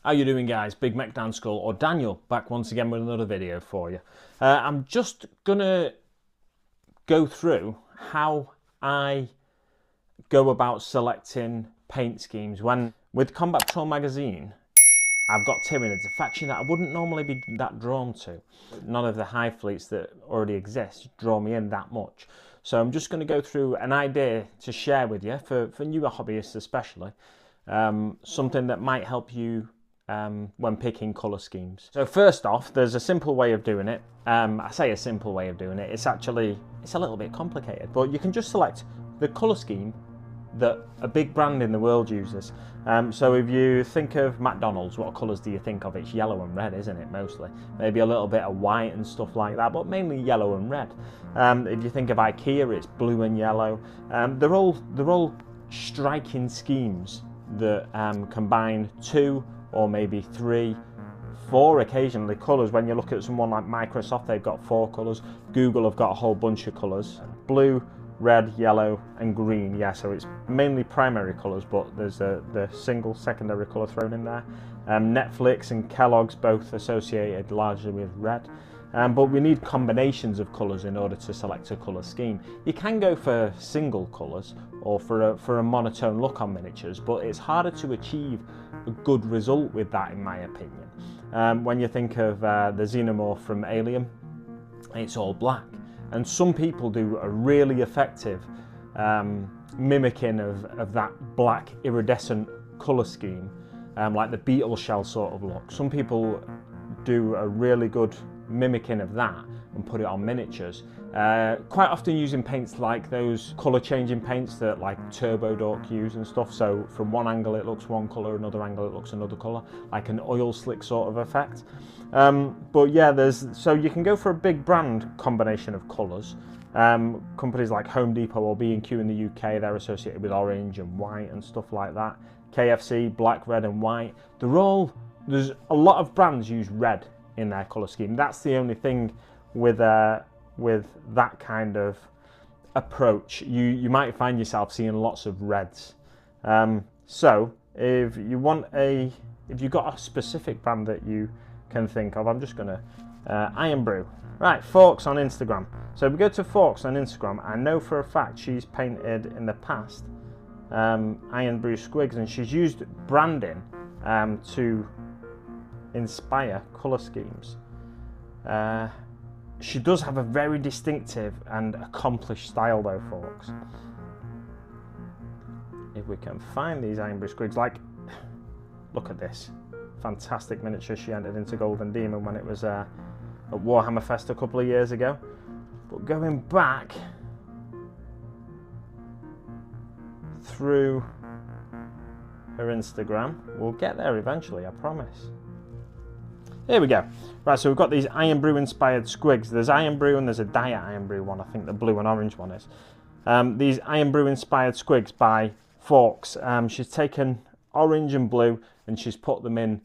How you doing, guys? Big Mech Dan Skull, or Daniel, back once again with another video for you. I'm just gonna go through how I go about selecting paint schemes. With Combat Patrol magazine, I've got Tyranids, a faction that I wouldn't normally be that drawn to. None of the hive fleets that already exist draw me in that much. So I'm just going to go through an idea to share with you, for newer hobbyists especially, something that might help you when picking colour schemes. So first off, there's a simple way of doing it. I say a simple way of doing it, it's a little bit complicated, but you can just select the colour scheme that a big brand in the world uses. So if you think of McDonald's, what colours do you think of? It's yellow and red, isn't it, mostly? Maybe a little bit of white and stuff like that, but mainly yellow and red. If you think of IKEA, it's blue and yellow. They're all striking schemes that combine two or maybe three, four occasionally colours. When you look at someone like Microsoft, they've got 4 colours. Google have got a whole bunch of colours. Blue, red, yellow and green. Yeah, so it's mainly primary colours, but there's the single secondary colour thrown in there. Netflix and Kellogg's both associated largely with red. But we need combinations of colours in order to select a colour scheme. You can go for single colours or for a monotone look on miniatures, but it's harder to achieve a good result with that, in my opinion. When you think of the Xenomorph from Alien, it's all black. And some people do a really effective mimicking of that black iridescent colour scheme, like the beetle shell sort of look. Some people do a really good mimicking of that and put it on miniatures, quite often using paints like those colour changing paints that like Turbo Dork use and stuff. So from one angle it looks one colour, another angle it looks another colour, like an oil slick sort of effect. But yeah, so you can go for a big brand combination of colours. Companies like Home Depot or B&Q in the UK, they're associated with orange and white and stuff like that. KFC, black, red and white. There's a lot of brands use red in their colour scheme. That's the only thing with that kind of approach. You might find yourself seeing lots of reds. So if you've got a specific brand that you can think of, I'm just gonna Iron Brew. Right, Forks on Instagram. So if we go to Forks on Instagram, I know for a fact she's painted in the past Iron Brew squigs, and she's used branding to inspire colour schemes. She does have a very distinctive and accomplished style though, Forks. If we can find these Iron Brew squigs, like, look at this fantastic miniature she entered into Golden Demon when it was at Warhammer Fest a couple of years ago. But going back through her Instagram, we'll get there eventually, I promise. Here we go. Right, so we've got these Iron Brew inspired squigs. There's Iron Brew and there's a Diet Iron Brew one. I think the blue and orange one is. These Iron Brew inspired squigs by Forks. She's taken orange and blue and she's put them in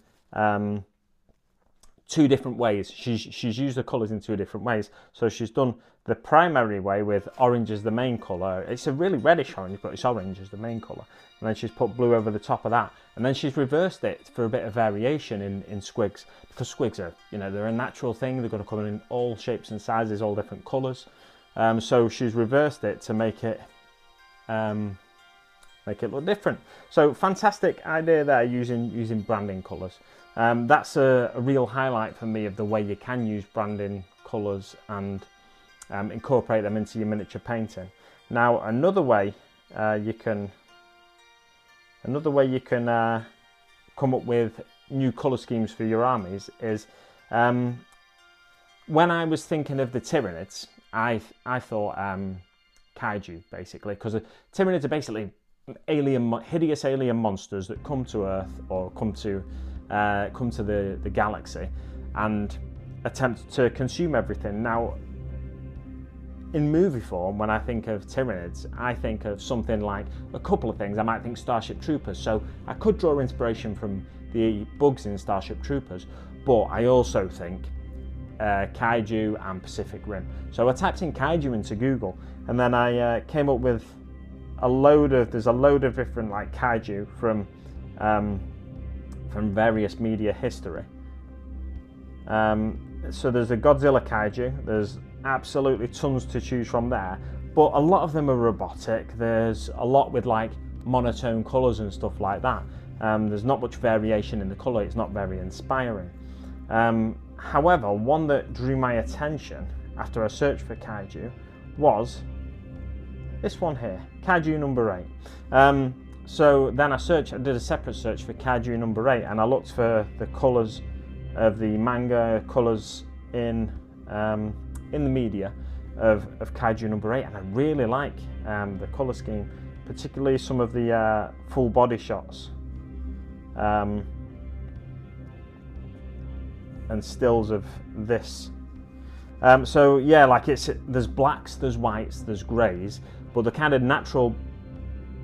2 different ways. She's used the colours in 2 different ways. So she's done the primary way with orange as the main colour. It's a really reddish orange, but it's orange as the main colour. And then she's put blue over the top of that. And then she's reversed it for a bit of variation in squigs, because squigs are, they're a natural thing. They're going to come in all shapes and sizes, all different colours. So she's reversed it to make it look different. So fantastic idea there, using branding colours. That's a real highlight for me of the way you can use branding colours and incorporate them into your miniature painting. Now another way you can come up with new colour schemes for your armies is, when I was thinking of the Tyranids, I thought kaiju, basically, because Tyranids are basically hideous alien monsters that come to Earth or come to the galaxy and attempt to consume everything. Now, in movie form, when I think of Tyranids, I think of something like a couple of things. I might think Starship Troopers, so I could draw inspiration from the bugs in Starship Troopers, but I also think kaiju and Pacific Rim. So I typed in kaiju into Google, and then I came up with there's a load of different like kaiju from from various media history. So there's the Godzilla kaiju, there's absolutely tons to choose from there, but a lot of them are robotic. There's a lot with like monotone colours and stuff like that. There's not much variation in the colour, it's not very inspiring. However, one that drew my attention after I searched for kaiju was this one here, kaiju number 8. So then I did a separate search for kaiju number 8, and I looked for the colours of the manga, colours in the media of kaiju number 8, and I really like the colour scheme, particularly some of the full body shots and stills of this. So yeah, like there's blacks, there's whites, there's greys, but the kind of natural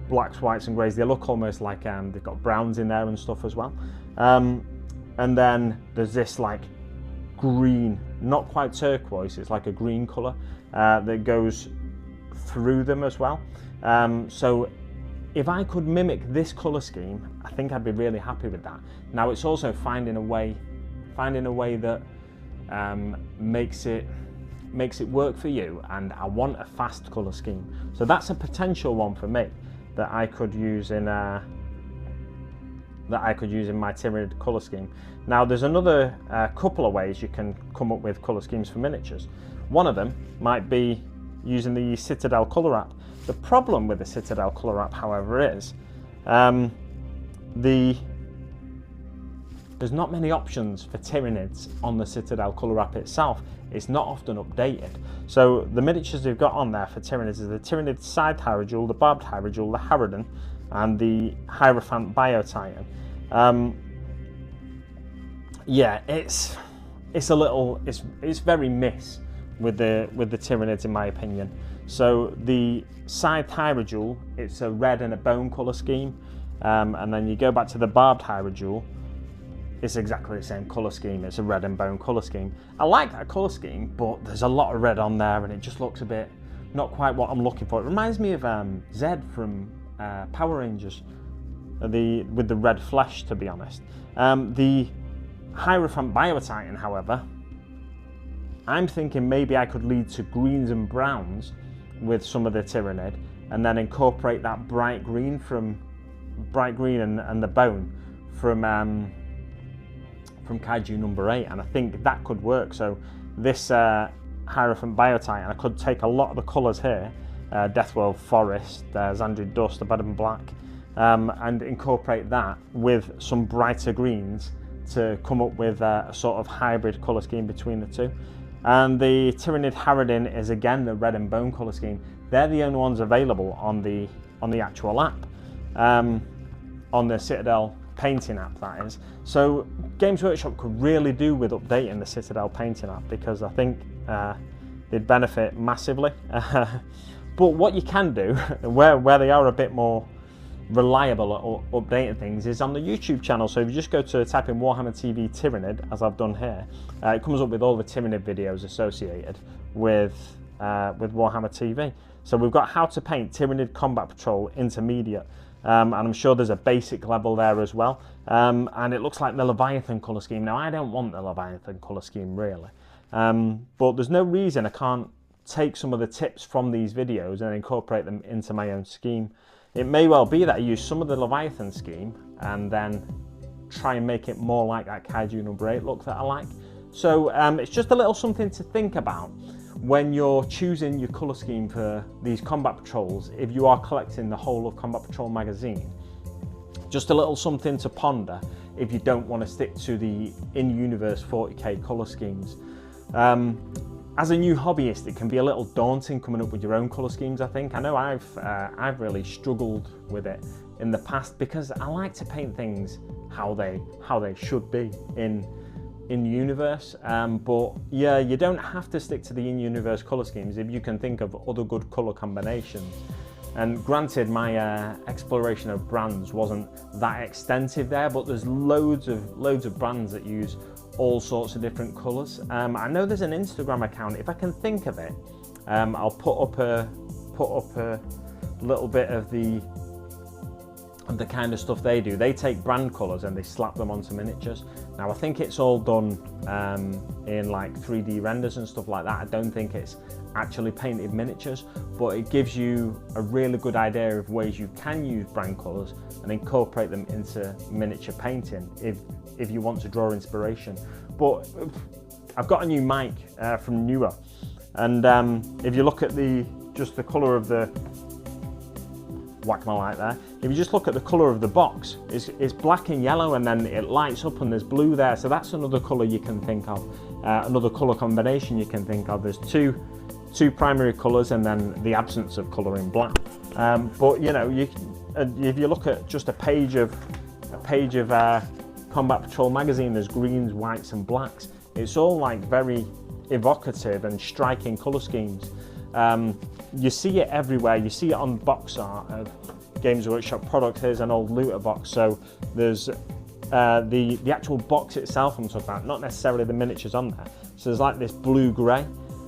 blacks, whites and greys, they look almost like they've got browns in there and stuff as well. And then there's this like green, not quite turquoise, it's like a green colour that goes through them as well. So if I could mimic this colour scheme, I think I'd be really happy with that. Now it's also finding a way that makes it work for you, and I want a fast colour scheme. So that's a potential one for me that I could use in my Tyranid colour scheme. Now there's another couple of ways you can come up with colour schemes for miniatures. One of them might be using the Citadel colour app. The problem with the Citadel colour app, however, is there's not many options for Tyranids on the Citadel colour app itself. It's not often updated. So the miniatures they've got on there for Tyranids is the Tyranid Scythe Hierodule, the Barbed Hierodule, the Harridan, and the Hierophant Biotitan. Yeah, it's very miss with the Tyranids in my opinion. So the Scythe Hierodule, it's a red and a bone colour scheme, and then you go back to the Barbed Hierodule, it's exactly the same colour scheme. It's a red and bone colour scheme. I like that colour scheme, but there's a lot of red on there and it just looks a bit not quite what I'm looking for. It reminds me of Zed from Power Rangers, with the red flesh, to be honest. The Hierophant Biotitan, however, I'm thinking maybe I could lead to greens and browns with some of the Tyranid, and then incorporate that bright green and the bone from kaiju number 8, and I think that could work. So this Hierophant Biotitan, I could take a lot of the colours here, Deathworld Forest, Xandrid Dust, Abaddon Black, and incorporate that with some brighter greens to come up with a sort of hybrid colour scheme between the two. And the Tyranid Harridan is again the red and bone colour scheme. They're the only ones available on the actual app, on the Citadel painting app, that is. So Games Workshop could really do with updating the Citadel painting app, because I think they'd benefit massively. But what you can do, where they are a bit more reliable at updating things, is on the YouTube channel. So if you just go to type in Warhammer TV Tyranid, as I've done here, it comes up with all the Tyranid videos associated with Warhammer TV. So we've got how to paint Tyranid Combat Patrol Intermediate, and I'm sure there's a basic level there as well, and it looks like the Leviathan colour scheme. Now I don't want the Leviathan colour scheme really, but there's no reason I can't take some of the tips from these videos and incorporate them into my own scheme. It may well be that I use some of the Leviathan scheme and then try and make it more like that Kaiju number 8 look that I like. So it's just a little something to think about when you're choosing your colour scheme for these Combat Patrols, if you are collecting the whole of Combat Patrol magazine. Just a little something to ponder if you don't want to stick to the in-universe 40k colour schemes. As a new hobbyist, it can be a little daunting coming up with your own colour schemes, I think. I know I've really struggled with it in the past, because I like to paint things how they should be in universe, but yeah, you don't have to stick to the in-universe colour schemes if you can think of other good colour combinations. And granted, my exploration of brands wasn't that extensive there, but there's loads of brands that use all sorts of different colours. I know there's an Instagram account, if I can think of it, I'll put up a little bit of the the kind of stuff they do. They take brand colours and they slap them onto miniatures. Now I think it's all done in like 3D renders and stuff like that. I don't think it's actually painted miniatures, but it gives you a really good idea of ways you can use brand colours and incorporate them into miniature painting if you want to draw inspiration. But I've got a new mic from Newer, and if you look at just the colour of the whack my light there. If you just look at the colour of the box, it's black and yellow, and then it lights up and there's blue there. So that's another colour you can think of, another colour combination you can think of. There's two primary colours and then the absence of colour in black. But you know, if you look at just a page of Combat Patrol magazine, there's greens, whites and blacks. It's all like very evocative and striking colour schemes. You see it everywhere. You see it on box art of Games Workshop products. Here's an old looter box. So there's the actual box itself I'm talking about, not necessarily the miniatures on there. So there's like this blue-grey,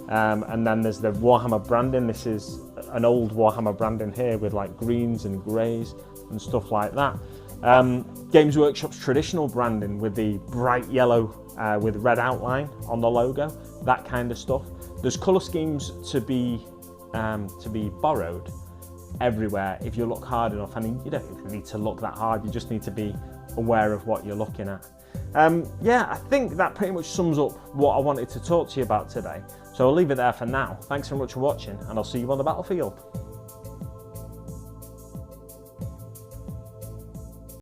and then there's the Warhammer branding. This is an old Warhammer branding here with like greens and greys and stuff like that. Games Workshop's traditional branding with the bright yellow with red outline on the logo, that kind of stuff. There's colour schemes to be borrowed everywhere if you look hard enough. I mean, you don't even need to look that hard, you just need to be aware of what you're looking at. Yeah, I think that pretty much sums up what I wanted to talk to you about today. So I'll leave it there for now. Thanks so much for watching, and I'll see you on the battlefield.